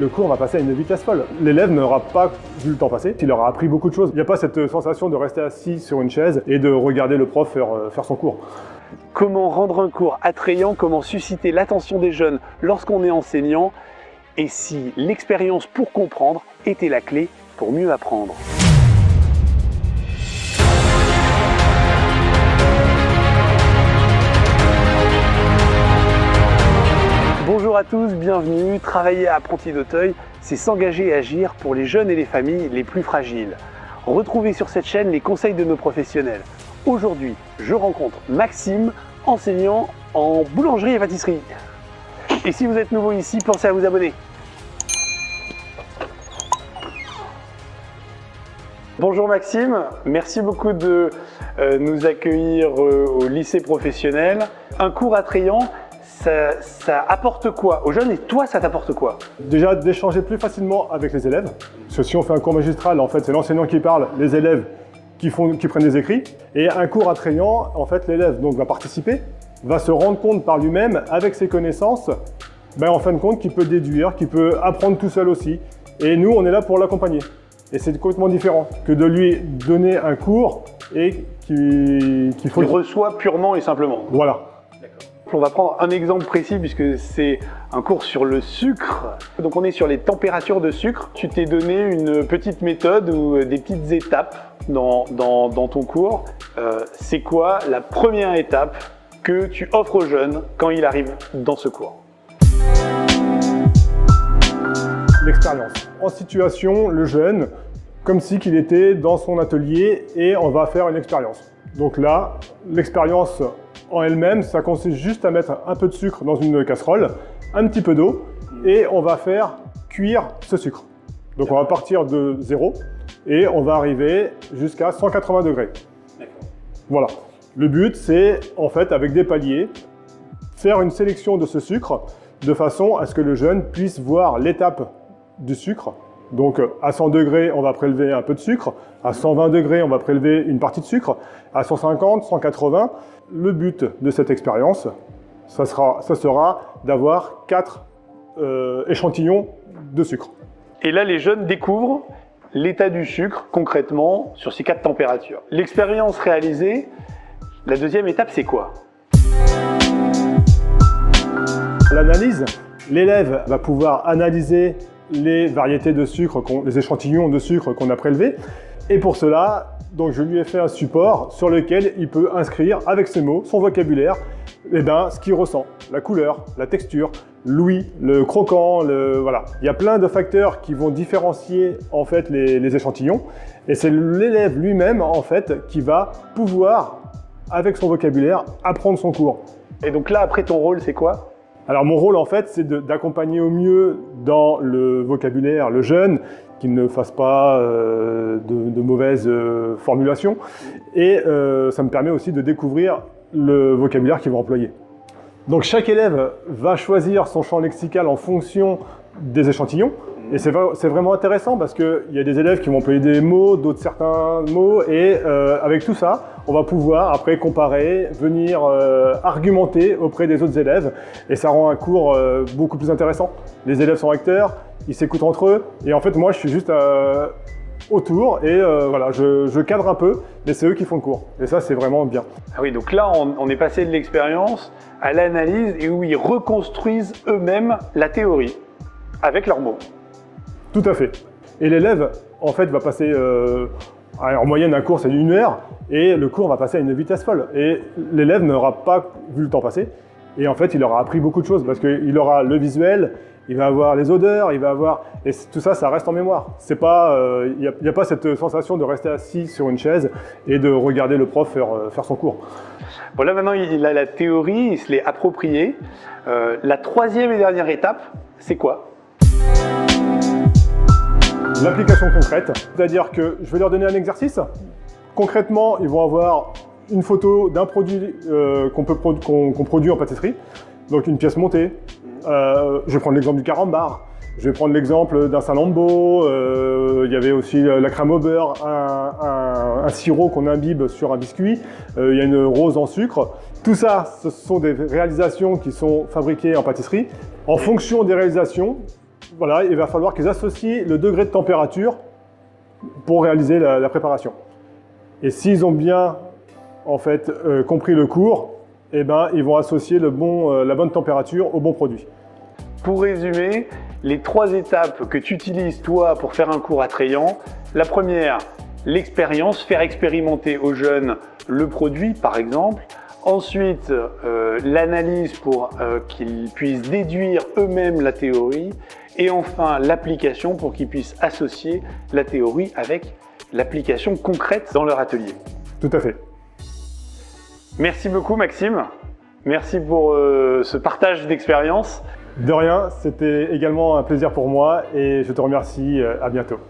Le cours va passer à une vitesse folle. L'élève n'aura pas vu le temps passer, il aura appris beaucoup de choses. Il n'y a pas cette sensation de rester assis sur une chaise et de regarder le prof faire son cours. Comment rendre un cours attrayant, comment susciter l'attention des jeunes lorsqu'on est enseignant, et si l'expérience pour comprendre était la clé pour mieux apprendre. Bonjour à tous, bienvenue. Travailler à Apprenti d'Auteuil, c'est s'engager et agir pour les jeunes et les familles les plus fragiles. Retrouvez sur cette chaîne les conseils de nos professionnels. Aujourd'hui, je rencontre Maxime, enseignant en boulangerie et pâtisserie. Et si vous êtes nouveau ici, pensez à vous abonner. Bonjour Maxime, merci beaucoup de nous accueillir au lycée professionnel. Un cours attrayant, ça apporte quoi aux jeunes et toi, ça t'apporte quoi? Déjà d'échanger plus facilement avec les élèves. Parce que si on fait un cours magistral, en fait, c'est l'enseignant qui parle, les élèves qui prennent des écrits. Et un cours attrayant, en fait, l'élève donc va participer, va se rendre compte par lui-même, avec ses connaissances, en fin de compte, qu'il peut déduire, qu'il peut apprendre tout seul aussi. Et nous, on est là pour l'accompagner. Et c'est complètement différent que de lui donner un cours et qu'il reçoit purement et simplement. Voilà. On va prendre un exemple précis puisque c'est un cours sur le sucre. Donc on est sur les températures de sucre. Tu t'es donné une petite méthode ou des petites étapes dans ton cours. C'est quoi la première étape que tu offres aux jeunes quand ils arrivent dans ce cours? L'expérience. En situation, le jeune, comme si qu'il était dans son atelier et on va faire une expérience. Donc là, l'expérience en elle-même, ça consiste juste à mettre un peu de sucre dans une casserole, un petit peu d'eau et on va faire cuire ce sucre. Donc on va partir de 0 et on va arriver jusqu'à 180 degrés. Voilà. Le but, c'est en fait avec des paliers, faire une sélection de ce sucre de façon à ce que le jeune puisse voir l'étape du sucre. Donc à 100 degrés, on va prélever un peu de sucre. À 120 degrés, on va prélever une partie de sucre. À 150, 180, le but de cette expérience, ça sera d'avoir 4 échantillons de sucre. Et là, les jeunes découvrent l'état du sucre concrètement sur ces 4 températures. L'expérience réalisée, la deuxième étape, c'est quoi? L'analyse, l'élève va pouvoir analyser les variétés de sucre, les échantillons de sucre qu'on a prélevés. Et pour cela, donc je lui ai fait un support sur lequel il peut inscrire avec ses mots, son vocabulaire, ce qu'il ressent, la couleur, la texture, l'ouïe, le croquant, voilà. Il y a plein de facteurs qui vont différencier en fait les échantillons. Et c'est l'élève lui-même en fait qui va pouvoir, avec son vocabulaire, apprendre son cours. Et donc là, après, ton rôle, c'est quoi? Alors mon rôle en fait, c'est d'accompagner au mieux dans le vocabulaire le jeune, qu'il ne fasse pas de mauvaises formulations. Et ça me permet aussi de découvrir le vocabulaire qu'il va employer. Donc chaque élève va choisir son champ lexical en fonction des échantillons. Et c'est vraiment intéressant parce qu'il y a des élèves qui vont employer des mots, d'autres certains mots. Et avec tout ça, on va pouvoir après comparer, venir argumenter auprès des autres élèves. Et ça rend un cours beaucoup plus intéressant. Les élèves sont acteurs, ils s'écoutent entre eux. Et en fait, moi, je suis juste autour et voilà, je cadre un peu, mais c'est eux qui font le cours. Et ça, c'est vraiment bien. Ah oui, donc là, on est passé de l'expérience à l'analyse et où ils reconstruisent eux-mêmes la théorie avec leurs mots. Tout à fait. Et l'élève, en fait, va passer, en moyenne, un cours, c'est 1 heure, et le cours va passer à une vitesse folle. Et l'élève n'aura pas vu le temps passer, et en fait, il aura appris beaucoup de choses, parce qu'il aura le visuel, il va avoir les odeurs, il va avoir... Et tout ça, ça reste en mémoire. C'est pas, il n'y a pas cette sensation de rester assis sur une chaise et de regarder le prof faire son cours. Bon, là, maintenant, il a la théorie, il se l'est appropriée. La troisième et dernière étape, c'est quoi? L'application concrète, c'est-à-dire que je vais leur donner un exercice. Concrètement, ils vont avoir une photo d'un produit qu'on produit en pâtisserie, donc une pièce montée. Je vais prendre l'exemple du carambar, je vais prendre l'exemple d'un salambo, il y avait aussi la crème au beurre, un sirop qu'on imbibe sur un biscuit, il y a une rose en sucre. Tout ça, ce sont des réalisations qui sont fabriquées en pâtisserie. En fonction des réalisations, voilà, il va falloir qu'ils associent le degré de température pour réaliser la préparation. Et s'ils ont bien en fait, compris le cours, eh ben, ils vont associer la bonne température au bon produit. Pour résumer, les 3 étapes que tu utilises toi pour faire un cours attrayant, la première, l'expérience, faire expérimenter aux jeunes le produit par exemple. Ensuite, l'analyse pour qu'ils puissent déduire eux-mêmes la théorie. Et enfin, l'application pour qu'ils puissent associer la théorie avec l'application concrète dans leur atelier. Tout à fait. Merci beaucoup Maxime. Merci pour ce partage d'expérience. De rien, c'était également un plaisir pour moi et je te remercie. À bientôt.